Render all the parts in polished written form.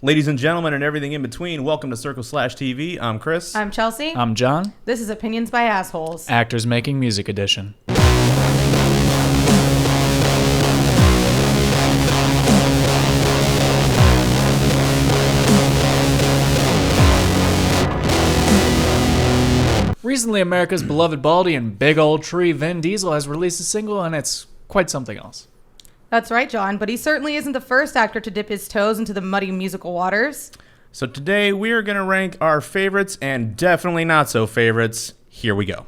Ladies and gentlemen and everything in between, welcome to Circle/TV. I'm Chris. I'm Chelsea. I'm John. This is Opinions by Assholes. Actors Making Music Edition. Recently, America's beloved baldy and big old tree Vin Diesel has released a single, and it's quite something else. That's right, John, but he certainly isn't the first actor to dip his toes into the muddy musical waters. So today we are going to rank our favorites and definitely not so favorites. Here we go.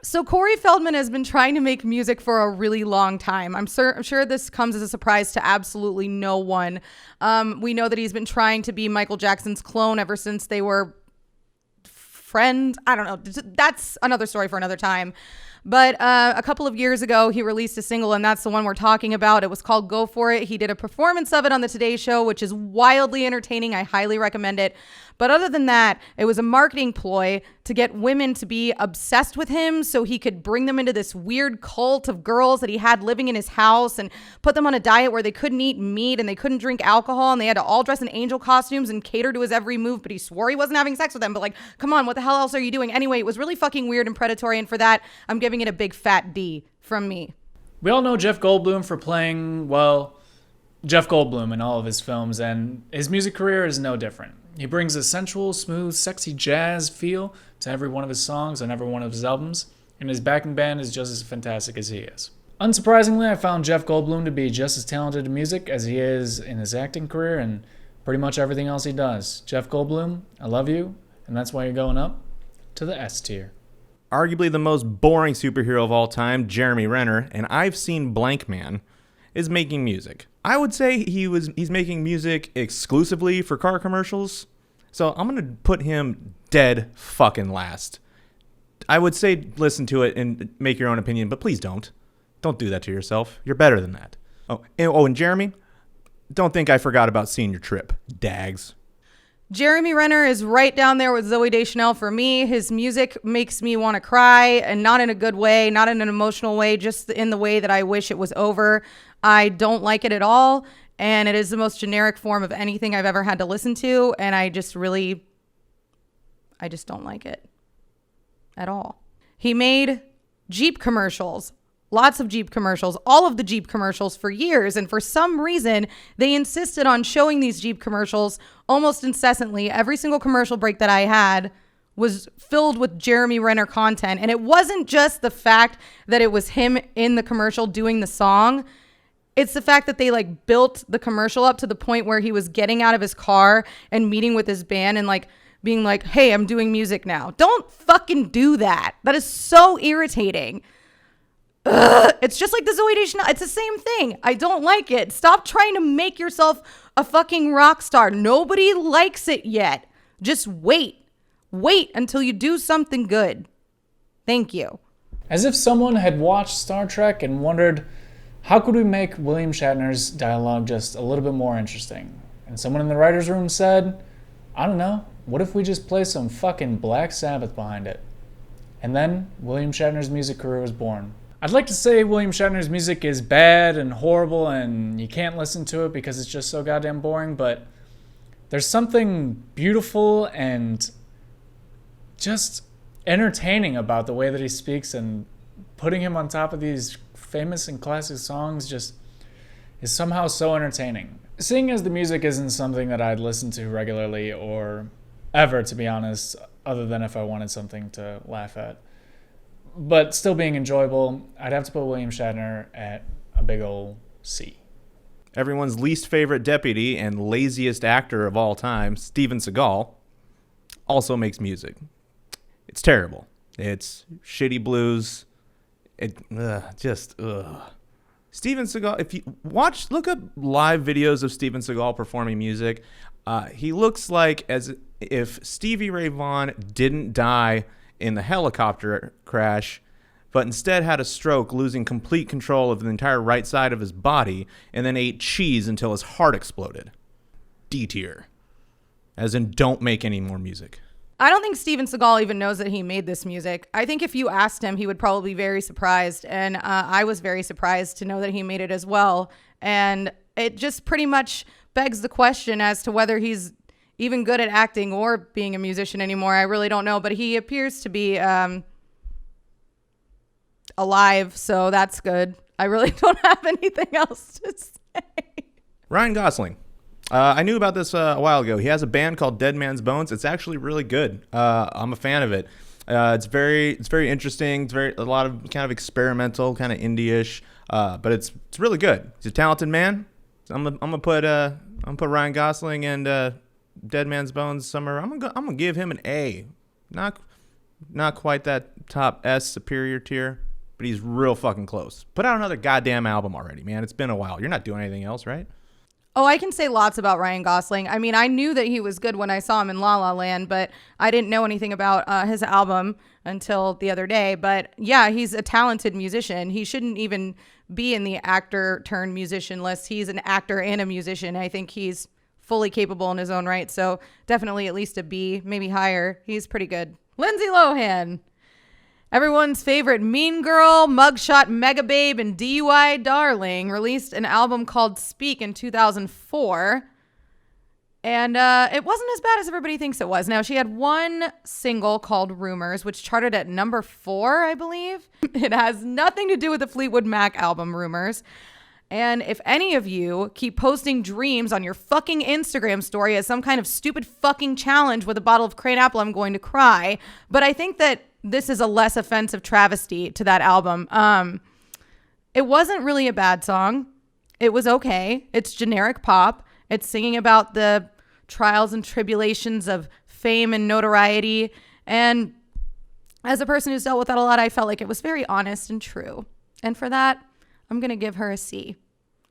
So Corey Feldman has been trying to make music for a really long time. I'm sure this comes as a surprise to absolutely no one. We know that he's been trying to be Michael Jackson's clone ever since they were friends. I don't know. That's another story for another time. But a couple of years ago, he released a single, and that's the one we're talking about. It was called Go For It. He did a performance of it on the Today Show, which is wildly entertaining. I highly recommend it. But other than that, it was a marketing ploy to get women to be obsessed with him so he could bring them into this weird cult of girls that he had living in his house and put them on a diet where they couldn't eat meat and they couldn't drink alcohol and they had to all dress in angel costumes and cater to his every move, but he swore he wasn't having sex with them. But like, come on, what the hell else are you doing? Anyway, it was really fucking weird and predatory, and for that, I'm giving it a big fat D from me. We all know Jeff Goldblum for playing, well, Jeff Goldblum in all of his films, and his music career is no different. He brings a sensual, smooth, sexy jazz feel to every one of his songs and every one of his albums, and his backing band is just as fantastic as he is. Unsurprisingly, I found Jeff Goldblum to be just as talented in music as he is in his acting career and pretty much everything else he does. Jeff Goldblum, I love you, and that's why you're going up to the S tier. Arguably the most boring superhero of all time, Jeremy Renner, and I've seen Blank Man, is making music. I would say he's making music exclusively for car commercials, so I'm going to put him dead fucking last. I would say listen to it and make your own opinion, but please don't. Don't do that to yourself. You're better than that. And Jeremy, don't think I forgot about Senior Trip. Dags. Jeremy Renner is right down there with Zooey Deschanel for me. His music makes me want to cry, and not in a good way, not in an emotional way, just in the way that I wish it was over. I don't like it at all, and it is the most generic form of anything I've ever had to listen to, and I just don't like it at all. He made Jeep commercials. Lots of Jeep commercials, all of the Jeep commercials for years. And for some reason, they insisted on showing these Jeep commercials almost incessantly. Every single commercial break that I had was filled with Jeremy Renner content. And it wasn't just the fact that it was him in the commercial doing the song. It's the fact that they like built the commercial up to the point where he was getting out of his car and meeting with his band and like being like, hey, I'm doing music now. Don't fucking do that. That is so irritating. Ugh, it's just like the Zooey Deschanel. It's the same thing. I don't like it. Stop trying to make yourself a fucking rock star. Nobody likes it yet. Just wait. Wait until you do something good. Thank you. As if someone had watched Star Trek and wondered, how could we make William Shatner's dialogue just a little bit more interesting? And someone in the writer's room said, I don't know, what if we just play some fucking Black Sabbath behind it? And then William Shatner's music career was born. I'd like to say William Shatner's music is bad and horrible and you can't listen to it because it's just so goddamn boring, but there's something beautiful and just entertaining about the way that he speaks, and putting him on top of these famous and classic songs just is somehow so entertaining. Seeing as the music isn't something that I'd listen to regularly or ever, to be honest, other than if I wanted something to laugh at, but still being enjoyable, I'd have to put William Shatner at a big ol' C. Everyone's least favorite deputy and laziest actor of all time, Steven Seagal, also makes music. It's terrible. It's shitty blues. Steven Seagal, if you look up live videos of Steven Seagal performing music, he looks like as if Stevie Ray Vaughan didn't die in the helicopter crash, but instead had a stroke, losing complete control of the entire right side of his body, and then ate cheese until his heart exploded. D tier. As in, don't make any more music. I don't think Steven Seagal even knows that he made this music. I think if you asked him, he would probably be very surprised. And I was very surprised to know that he made it as well. And it just pretty much begs the question as to whether he's even good at acting or being a musician anymore. I really don't know, but he appears to be alive, so that's good. I really don't have anything else to say. Ryan Gosling. I knew about this a while ago. He has a band called Dead Man's Bones. It's actually really good. I'm a fan of it. It's very interesting. It's a lot of kind of experimental, kind of indie-ish, but it's really good. He's a talented man. I'm gonna put Ryan Gosling and Dead Man's Bones somewhere. I'm gonna give him an A. Not quite that top S superior tier, but he's real fucking close. Put out another goddamn album already, man. It's been a while. You're not doing anything else, right? Oh, I can say lots about Ryan Gosling. I mean, I knew that he was good when I saw him in La La Land, but I didn't know anything about his album until the other day. But yeah, he's a talented musician. He shouldn't even be in the actor turned musician list. He's an actor and a musician. I think he's fully capable in his own right. So definitely at least a B, maybe higher. He's pretty good. Lindsay Lohan. Everyone's favorite mean girl, mugshot mega babe, and DUI darling released an album called Speak in 2004. And it wasn't as bad as everybody thinks it was. Now, she had one single called Rumors, which charted at number 4, I believe. It has nothing to do with the Fleetwood Mac album Rumors. And if any of you keep posting dreams on your fucking Instagram story as some kind of stupid fucking challenge with a bottle of Crane Apple, I'm going to cry. But I think that this is a less offensive travesty to that album. It wasn't really a bad song. It was okay. It's generic pop. It's singing about the trials and tribulations of fame and notoriety. And as a person who's dealt with that a lot, I felt like it was very honest and true. And for that, I'm going to give her a C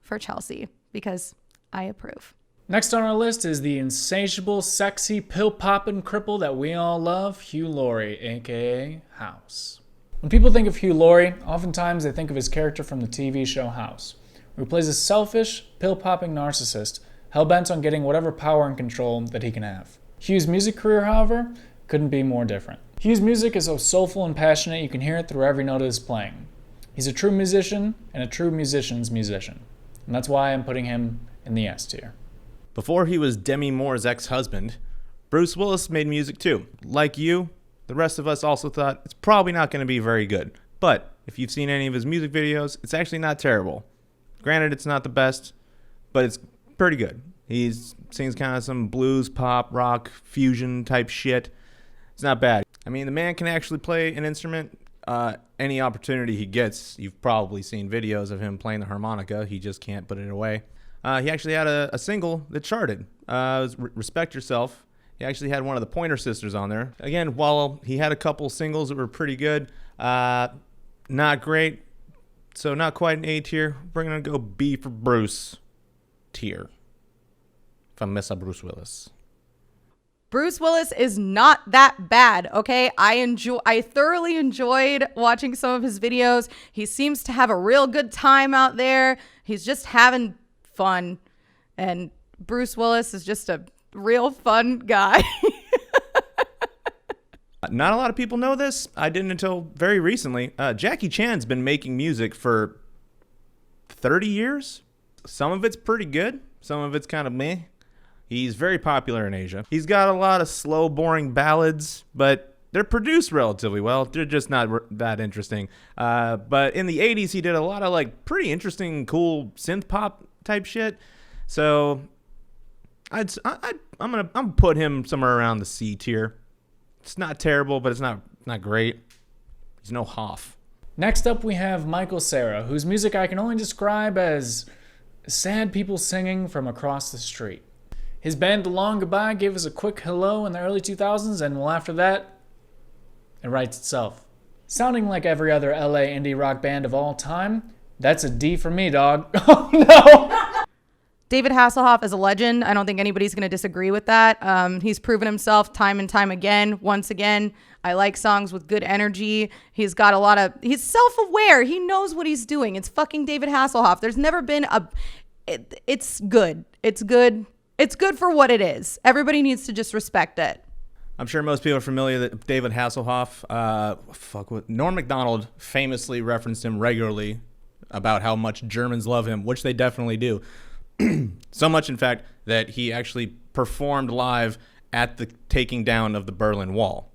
for Chelsea because I approve. Next on our list is the insatiable, sexy, pill-popping cripple that we all love, Hugh Laurie, aka House. When people think of Hugh Laurie, oftentimes they think of his character from the TV show House, where he plays a selfish, pill-popping narcissist, hell-bent on getting whatever power and control that he can have. Hugh's music career, however, couldn't be more different. Hugh's music is so soulful and passionate you can hear it through every note of his playing. He's a true musician and a true musician's musician, and that's why I'm putting him in the S tier. Before he was Demi Moore's ex-husband, Bruce Willis made music too. Like you, the rest of us also thought it's probably not going to be very good. But if you've seen any of his music videos, it's actually not terrible. Granted, it's not the best, but it's pretty good. He sings kind of some blues, pop, rock, fusion type shit. It's not bad. I mean, the man can actually play an instrument. Any opportunity he gets, you've probably seen videos of him playing the harmonica. He just can't put it away. He actually had a single that charted. It was Respect Yourself. He actually had one of the Pointer Sisters on there. Again, while he had a couple singles that were pretty good, not great, so not quite an A tier. We're going to go B for Bruce tier from Mr. Bruce Willis. Bruce Willis is not that bad, okay? I thoroughly enjoyed watching some of his videos. He seems to have a real good time out there. He's just having fun. And Bruce Willis is just a real fun guy. Not a lot of people know this. I didn't until very recently. Jackie Chan's been making music for 30 years. Some of it's pretty good. Some of it's kind of meh. He's very popular in Asia. He's got a lot of slow, boring ballads, but they're produced relatively well. They're just not that interesting. But in the 80s, he did a lot of like pretty interesting, cool synth pop type shit. So I'm gonna put him somewhere around the C tier. It's not terrible, but it's not great. He's no Hoff. Next up, we have Michael Cera, whose music I can only describe as sad people singing from across the street. His band The Long Goodbye gave us a quick hello in the early 2000s, and well, after that, it writes itself. Sounding like every other LA indie rock band of all time, that's a D for me, dog. Oh no! David Hasselhoff is a legend. I don't think anybody's going to disagree with that. He's proven himself time and time again. Once again, I like songs with good energy. He's self-aware. He knows what he's doing. It's fucking David Hasselhoff. There's never been it's good. It's good. It's good for what it is. Everybody needs to just respect it. I'm sure most people are familiar with David Hasselhoff. Norm Macdonald famously referenced him regularly about how much Germans love him, which they definitely do. So much, in fact, that he actually performed live at the taking down of the Berlin Wall.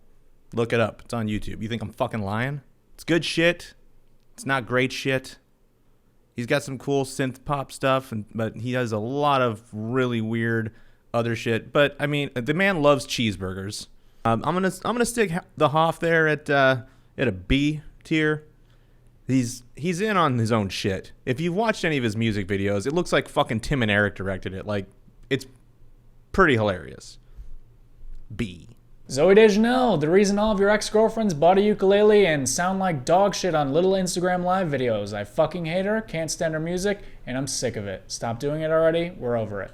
Look it up. It's on YouTube. You think I'm fucking lying? It's good shit. It's not great shit. He's got some cool synth pop stuff, but he has a lot of really weird other shit. But I mean, the man loves cheeseburgers. I'm gonna stick the Hoff there at a B tier. He's in on his own shit. If you've watched any of his music videos, it looks like fucking Tim and Eric directed it. Like, it's pretty hilarious. B. Zoe Deschanel, the reason all of your ex-girlfriends bought a ukulele and sound like dog shit on little Instagram live videos. I fucking hate her, can't stand her music, and I'm sick of it. Stop doing it already, we're over it.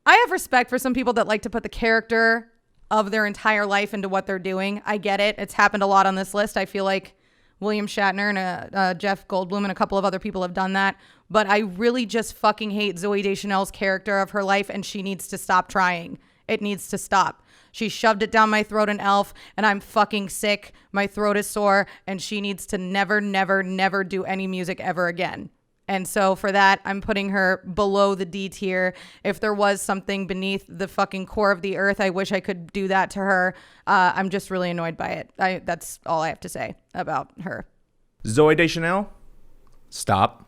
I have respect for some people that like to put the character of their entire life into what they're doing. I get it. It's happened a lot on this list. I feel like William Shatner and Jeff Goldblum and a couple of other people have done that. But I really just fucking hate Zoe Deschanel's character of her life, and she needs to stop trying. It needs to stop. She shoved it down my throat in Elf, and I'm fucking sick. My throat is sore, and she needs to never, never, never do any music ever again. And so for that, I'm putting her below the D tier. If there was something beneath the fucking core of the earth, I wish I could do that to her. I'm just really annoyed by it. That's all I have to say about her. Zoe Deschanel, stop.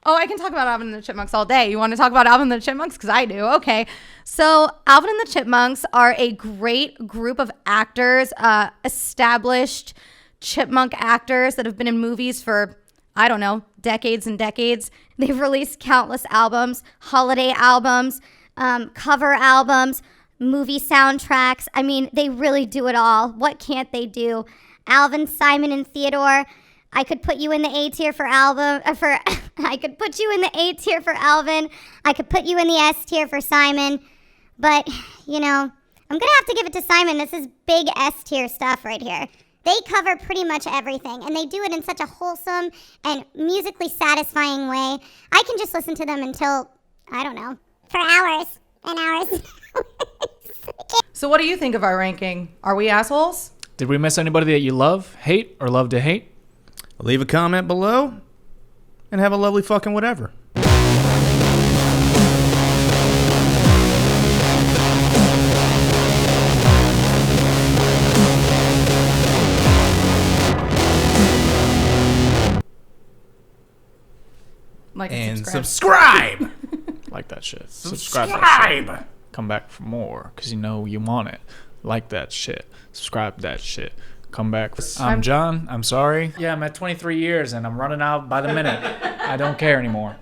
Oh, I can talk about Alvin and the Chipmunks all day. You want to talk about Alvin and the Chipmunks? Because I do. Okay. So Alvin and the Chipmunks are a great group of actors, established chipmunk actors that have been in movies for, I don't know, decades and decades. They've released countless albums, holiday albums, cover albums, movie soundtracks. I mean, they really do it all. What can't they do? Alvin, Simon, and Theodore. I could put you in the A tier for Alvin. I could put you in the A tier for Alvin. I could put you in the S tier for Simon. But, you know, I'm going to have to give it to Simon. This is big S tier stuff right here. They cover pretty much everything, and they do it in such a wholesome and musically satisfying way. I can just listen to them until, I don't know, for hours and hours. So what do you think of our ranking? Are we assholes? Did we miss anybody that you love, hate, or love to hate? Leave a comment below and have a lovely fucking whatever. Like And subscribe. Like that shit. Subscribe. That shit. Come back for more, because you know you want it. Like that shit. Subscribe that shit. Come back. I'm John. I'm sorry. Yeah, I'm at 23 years, and I'm running out by the minute. I don't care anymore.